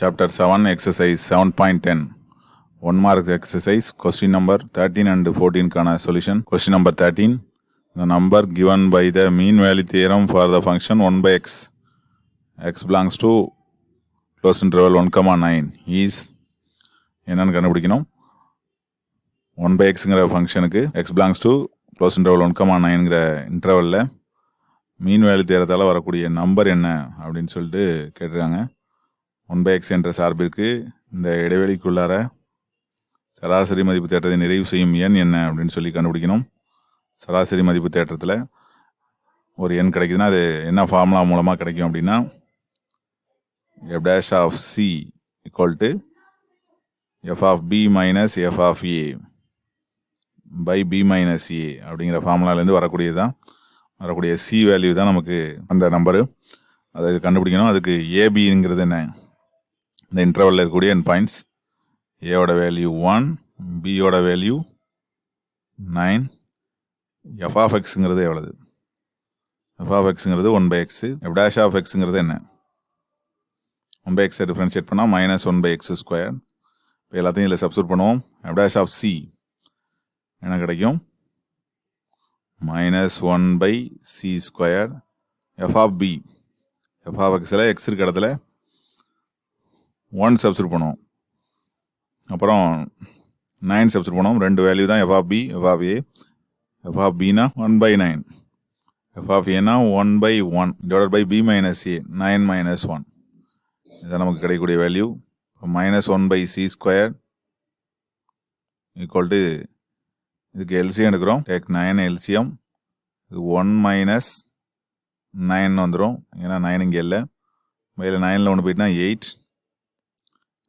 Chapter 7, Exercise 7.10. 1 mark exercise, question number 13 and 14 kana solution. Question number 13. The number given by the mean value theorem for the function 1 by x belongs to close interval 1,9 is என்னன்னு கண்டுபிடிக்கணும். 1 by xங்கிற ஃபங்க்ஷனுக்கு x belongs to close interval 1,9ங்கிற இன்டர்வலில் mean value தேரத்தால் வரக்கூடிய number என்ன அப்படின்னு சொல்லிட்டு கேட்டிருக்காங்க. 1 by x என்ற சார்பிற்கு இந்த இடைவெளிக்குள்ளார சராசரி மதிப்பு தேற்றத்தை நிறைவு செய்யும் எண் என்ன அப்படின்னு சொல்லி கண்டுபிடிக்கணும். சராசரி மதிப்பு தேற்றத்தில் ஒரு எண் கிடைக்குதுன்னா அது என்ன ஃபார்முலா மூலமாக கிடைக்கும் அப்படின்னா f dash of c equal to f of b minus f of a by b minus a அப்படிங்கிற ஃபார்முலாலேருந்து வரக்கூடிய சி வேல்யூ தான் நமக்கு அந்த நம்பரு. அதை கண்டுபிடிக்கணும். அதுக்கு ஏபிங்கிறது என்ன, இந்த இன்டர்வலில் இருக்கக்கூடிய என் பாயிண்ட்ஸ். ஏவோட வேல்யூ 1, பியோட வேல்யூ 9, எஃப் ஆஃப் எக்ஸுங்கிறது எவ்வளவு, எஃப் ஆஃப் எக்ஸுங்கிறது 1 by x, f dash of எக்ஸுங்கிறது என்ன, 1 by x டிஃபரன்ஷியேட் பண்ணால் -1 by x ஸ்கொயர். இப்போ எல்லாத்தையும் இதில் சப்ஸ்டிட்யூட் பண்ணுவோம். எஃப் டேஷ் ஆஃப் சி என்ன கிடைக்கும், -1 by c square. F of B, F of எக்ஸில் எக்ஸ் இருக்க இடத்துல 1 சப்ஸ்டிட்யூட் பண்ணுவோம். அப்புறம் 9 சப்ஸ்டிட்யூட் பண்ணுவோம். ரெண்டு வேல்யூ தான் F of B, F of A. F of பினா 1 by 9, எஃப் ஆஃப் ஏனா 1 by 1 divide by B minus A 9 minus 1. இதான் நமக்கு கிடைக்கக்கூடிய value. -1 by c square equal to, இதுக்கு எல்சியம் எடுக்கிறோம். Take 9 LCM. இது 1 minus 9 வந்துடும். ஏன்னா 9 இங்கே இல்லை. மேலே 9ல் 1 போயிட்டுனா 8.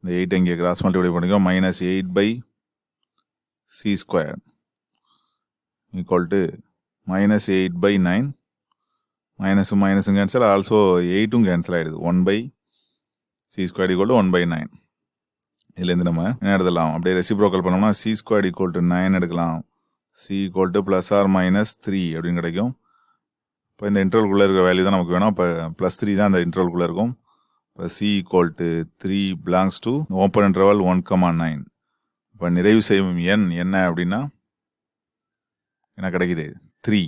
இந்த 8 இங்கே கிராஸ் மல்டிப்ளை பண்ணிக்கோம். -8 by c square equal to -8 by 9. மைனஸும் மைனஸும் கேன்சல், ஆல்சோ 8ம் கேன்சல் ஆகிடுது. 1 by c square equal to 1 by 9. இதுலேருந்து நம்ம என்ன எடுத்துடலாம், அப்படியே ரெசிப்ரோக்கல் பண்ணோம்னா c ஸ்கொயர் ஈக்குவல் டு 9 எடுக்கலாம். c ஈக்குவல் டு +or-3 அப்படின்னு கிடைக்கும். இப்போ இந்த இன்டர்வல்குள்ளே இருக்கிற வேல்யூ தான் நமக்கு வேணும். இப்போ +3 தான் அந்த இன்டர்வல்குள்ளே இருக்கும். இப்போ c equal to 3 belongs to open interval 1,9. இப்போ நிறைவு செய்யும் எண் என்ன அப்படின்னா என்ன கிடைக்குது, 3.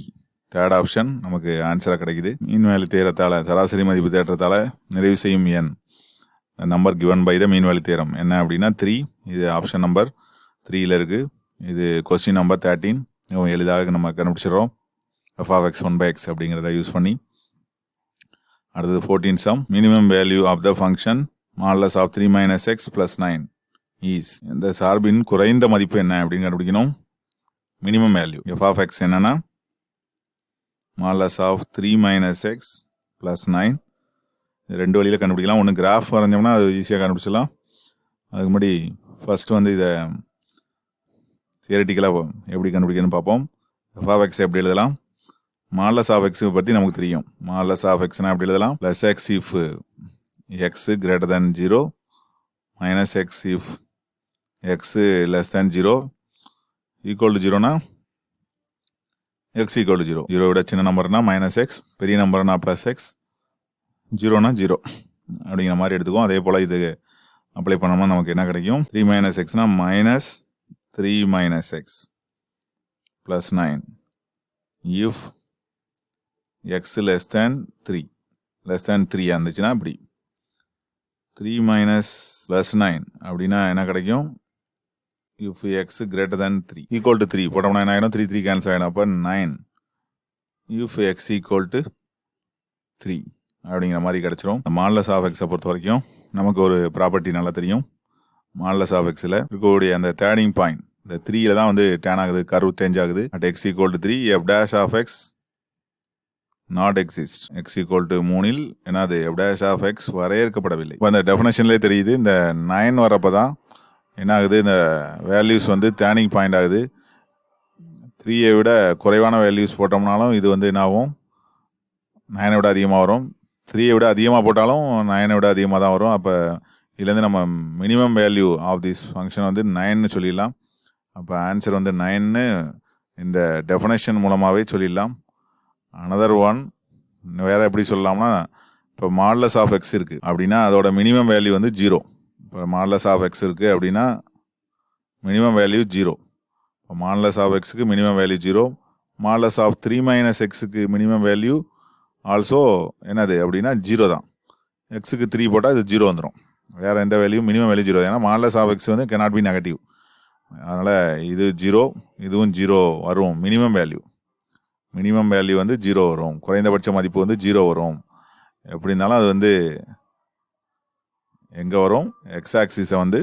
தேர்ட் ஆப்ஷன் நமக்கு ஆன்சராக கிடைக்குது. மீன் வேல்யூ தேரத்தால், சராசரி மதிப்பு தேற்றத்தால் நிறைவு செய்யும் எண், number given by the mean value theorem என்ன அப்படின்னா 3. இது ஆப்ஷன் நம்பர் 3ல் இருக்குது. இது கொஸ்டின் நம்பர் 13. எளிதாக நம்ம கண்டுபிடிச்சிடறோம் f of x 1 by x அப்படிங்கிறத யூஸ் பண்ணி. அடுத்தது 14 sum. Minimum value of the function modulus of 3 minus x plus 9 is. இந்த சார்பின் குறைந்த மதிப்பு என்ன அப்படின்னு கண்டுபிடிக்கணும். Minimum value f of x என்னன்னா modulus of 3 minus x plus 9. ரெண்டு வழியில் கண்டுபிடிக்கலாம். ஒன்று கிராஃப் வரைஞ்சோம்னா அது ஈஸியாக கண்டுபிடிச்சிடலாம். அதுக்கு முன்னாடி ஃபர்ஸ்ட் வந்து இதை தியரிட்டிக்கலாக எப்படி கண்டுபிடிக்கணும்னு பார்ப்போம். f of x எப்படி எழுதலாம், மாடுலஸ் ஆஃப் எக்ஸை பற்றி நமக்கு தெரியும். மாடுலஸ் ஆஃப் எக்ஸ்னா எப்படி எழுதலாம், +x if x greater than 0, -x if x less than 0, equal to 0னா x ஈக்குவல் டு 0. 0 விட சின்ன நம்பர்னா -x, பெரிய நம்பர்னா +x, 0னா 0 அப்படிங்கிற மாதிரி எடுத்துக்கும். அதே போல் இது அப்ளை பண்ணோம்னா நமக்கு என்ன கிடைக்கும், 3 minus xனா -3 minus x plus 9 if x less than 3 இருந்துச்சுன்னா இப்படி 3 minus plus 9 அப்படின்னா என்ன கிடைக்கும், if x greater than 3 equal to 3 போட்டோம்னா என்ன ஆகிடும், 3 கேன்சல் ஆகிடும். அப்போ 9 if x equal to 3 அப்படிங்கிற மாதிரி கிடச்சிரும். மாடுலஸ் ஆஃப் எக்ஸை பொறுத்த வரைக்கும் நமக்கு ஒரு ப்ராப்பர்ட்டி நல்லா தெரியும். மாடுலஸ் ஆஃப் எக்ஸில் இருக்கக்கூடிய அந்த தேர்டிங் பாயிண்ட், இந்த 3ல் தான் வந்து டேன் ஆகுது, கர்வ் சேஞ்ச் ஆகுது. At x equal to 3 f dash of x not exist. x equal டு 3ல் என்னது f dash of x வரையறுக்கப்படவில்லை. இப்போ அந்த டெஃபினேஷன்லேயே தெரியுது. இந்த 9 வரப்போ தான் என்ன ஆகுது, இந்த வேல்யூஸ் வந்து டேர்னிங் பாயிண்ட் ஆகுது. 3ஐ விட குறைவான வேல்யூஸ் போட்டோம்னாலும் இது வந்து என்ன ஆகும், 9ஐ விட அதிகமாக வரும். 3ஐ விட அதிகமாக போட்டாலும் 9ஐ விட அதிகமாக தான் வரும். அப்போ இதுலேருந்து நம்ம minimum value of this function வந்து 9ன்னு சொல்லிடலாம். அப்போ ஆன்சர் வந்து 9ன்னு இந்த டெஃபினேஷன் மூலமாகவே சொல்லிடலாம். அனதர் ஒன் வேறு எப்படி சொல்லலாம்னா, இப்போ மாடுலஸ் ஆஃப் எக்ஸ் இருக்குது அப்படின்னா அதோட மினிமம் வேல்யூ வந்து 0. இப்போ மாடலஸ் ஆஃப் எக்ஸ் இருக்குது அப்படின்னா மினிமம் வேல்யூ 0. இப்போ மாடலஸ் ஆஃப் எக்ஸுக்கு minimum value 0. Modulus of 3 minus எக்ஸுக்கு மினிமம் வேல்யூ ஆல்சோ என்னது அப்படின்னா 0 தான். எக்ஸுக்கு 3 போட்டால் இது 0 வந்துடும். வேறு எந்த வேல்யூ மினிமம் வேல்யூ 0. ஏன்னா மாடலஸ் ஆஃப் எக்ஸ் வந்து cannot be நெகட்டிவ். அதனால் இது 0, இதுவும் 0 வரும். மினிமம் வேல்யூ வந்து 0 வரும். குறைந்தபட்ச மதிப்பு வந்து 0 வரும். எப்படி இருந்தாலும் அது வந்து எங்கே வரும், எக்ஸ் ஆக்சிஸை வந்து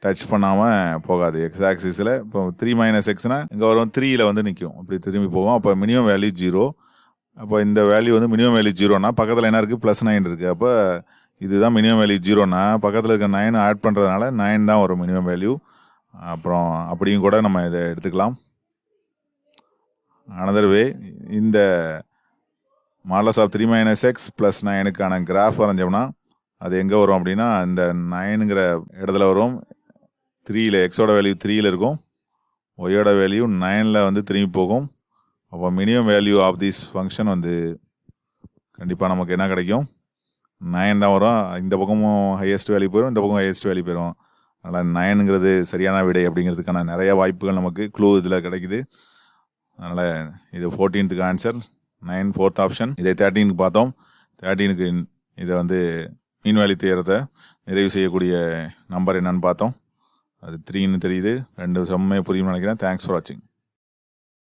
டச் பண்ணாமல் போகாது. எக்ஸ் ஆக்சிஸில் இப்போ 3 மைனஸ் எக்ஸ்னா இங்கே வரும், 3ல் வந்து நிற்கும், அப்படி திரும்பி போகும். அப்போ மினிமம் வேல்யூ 0. அப்போ இந்த வேல்யூ வந்து மினிமம் வேல்யூ 0னா பக்கத்தில் என்ன இருக்குது, +9 இருக்குது. அப்போ இதுதான் மினிமம் வேல்யூ 0னா பக்கத்தில் இருக்க 9 ஆட் பண்ணுறதுனால 9 தான் வரும் மினிமம் வேல்யூ. அப்புறம் அப்படியும் கூட நம்ம இதை எடுத்துக்கலாம். அனதர் வே, இந்த modulus of 3 minus x plus 9க்கான கிராஃப் வரைஞ்சோம்னா அது எங்கே வரும் அப்படின்னா இந்த 9ங்கிற இடத்துல வரும். 3ல் எக்ஸோட வேல்யூ 3ல் இருக்கும், ஒய்யோட வேல்யூ 9ல் வந்து திரும்பி போகும். அப்போ minimum value of this function வந்து கண்டிப்பாக நமக்கு என்ன கிடைக்கும், 9 தான் வரும். இந்த பக்கமும் ஹையஸ்ட் வேல்யூ போயிடும், இந்த பக்கம் ஹையஸ்ட் வேல்யூ போயிடும். அதனால் 9ங்கிறது சரியான விடை அப்படிங்கிறதுக்கான நிறைய வாய்ப்புகள் நமக்கு க்ளூ இதில் கிடைக்குது. அதனால் இது 14th ஆன்சர், 9 4th ஆப்ஷன். இதை 13க்கு பார்த்தோம். 13க்கு இதை வந்து மீன் வேல்யூ தியரத்தை நிறைவு செய்யக்கூடிய நம்பர் என்னன்னு பார்த்தோம். அது 3ன்னு தெரியுது. 2 சம்மே புரியும்னு நினைக்கிறேன். தேங்க்ஸ் ஃபார் வாட்சிங்.